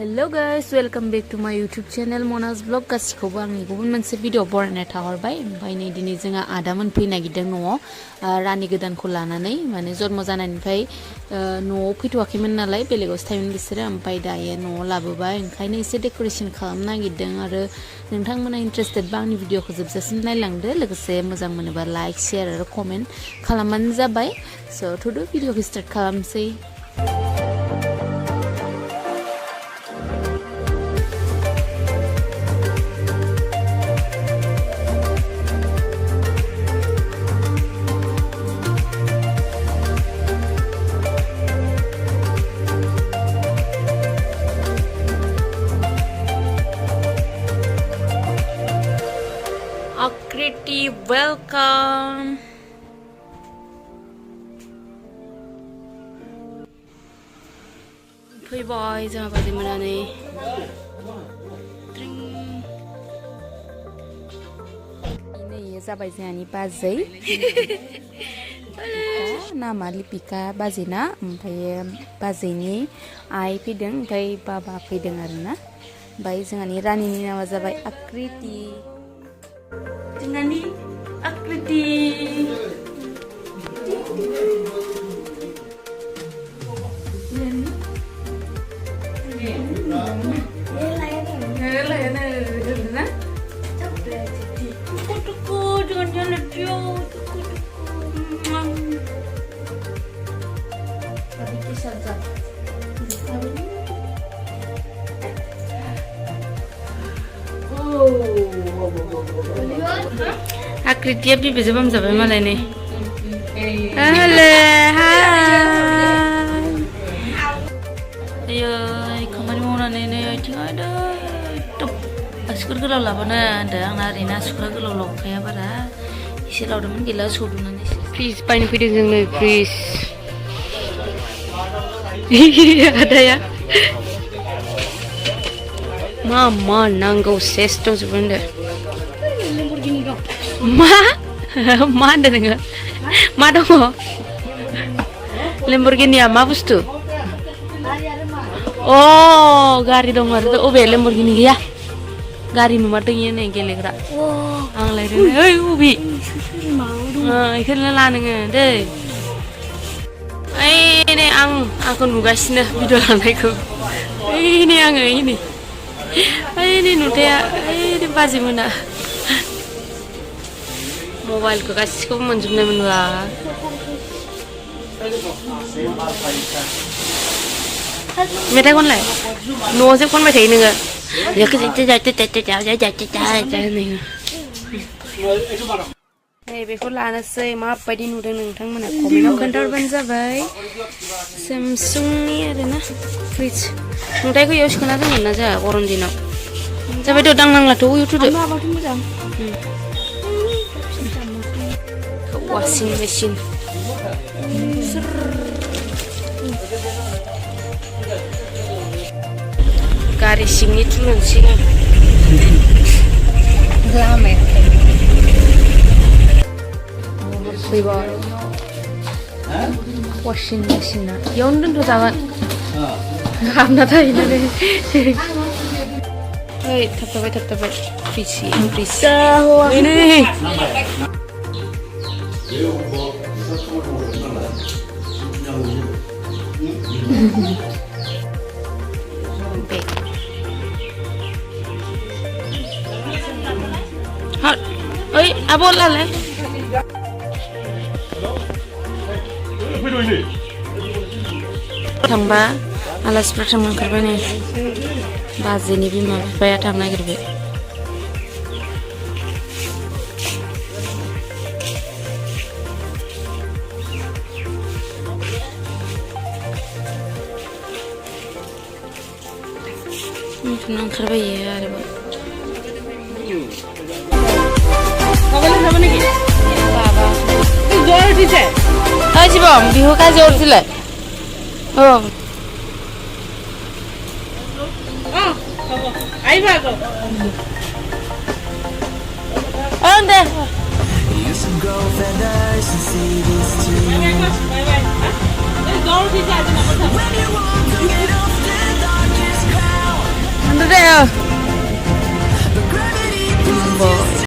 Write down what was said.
Hello guys, welcome back to my YouTube channel Mona's vlog. गासिखौबो आंनि गुबुन मोनसे भिडिअ बरायनाय थाहरबाय। ओमफ्राय नै दिनै जोंहा आदामोन फैनो नागिरदों न'आव रानि गोदानखौ लानानै माने जन्म जानायनिफ्राय न'आव फैथ'वाखैमोन नालाय बेलेगावसो थायोमोन बिसोरो ओमफ्राय दायो न'आव लाबोबाय ओंखायनो एसे डेक'रेसन खालामनो नागिरदों आरो नोंथांमोना इन्टारेस्टेड बा आंनि भिडिअखौ जोबजासिम नायलांदो लोगोसे मोजां मोनोबा लाइक शेयार आरो कमेन्ट खालामबानो जाबाय। स' थुदो भिडिअखौ स्टार्ट खालामसै। Akriti, welcome. Fwidwng जोंहा बाजै मोनानै नै जाबाय जोंहानि बाजै नामा लिपिका बाजैना ओमफ्राय बाजैनि आइ फैदों ओमफ्राय बाबा फैदों आरोना ओमफ्राय जोंहानि रानिनि नामा जाबाय आकृति Nani Akriti Akriti bibi jabam jabai malai ni. Hello, hi. Ayo, kamari maunane ne aiting ada. Tup, asukur gelau labana ada ang nari na asukur gelau lokaya bara. Isi lau demen gila sodunane. Please, paine fwidwng जों नै please. Ada ya. Mama nanggo sesto sebenarnya. Ma ada nggak? Ma dong. Lamborghini apa bustu? Oh, gari dong baru. Oh, be Lamborghini ya? Gari nomor tinggi nih gelegra. Oh, ang lain. Hei, ubi. Ikan lelan nggak deh. Ini aku nugas nih video lanaiku. Ini ang ini. Ini nutia. Ini pasti mana? Mobile ko kasi ko manjum naman wala. Meta kon lai. No se kon mai thei nunga. Ya ke ja ni. Hey before lana sai ma padi nu dang nang mana comment kantar ban jabai. Samsung ni arena fridge. Nutai ko use kana dang na ja gorom dinaw. Jabai to dang nang la to YouTube. Washing machine. Garis sini turun sini. Lama. Washing machine. Yang tentu jangan. Karena tadi nanti. Hei, tap. Frisi. Ini. Hot. Oi, abol lale. Tamba alas pratama karbane. Bazini bima baya tangna girbe. Itu nangkar bayi ya ada bah. Kamu sama ni ke? Baba. Tu jual di sini. Ah sih bang, bihu kan jual sila. Oh. Ah, kamu. Ayo bago. Oh deh. Jual di sini ada nama. Nanti deh.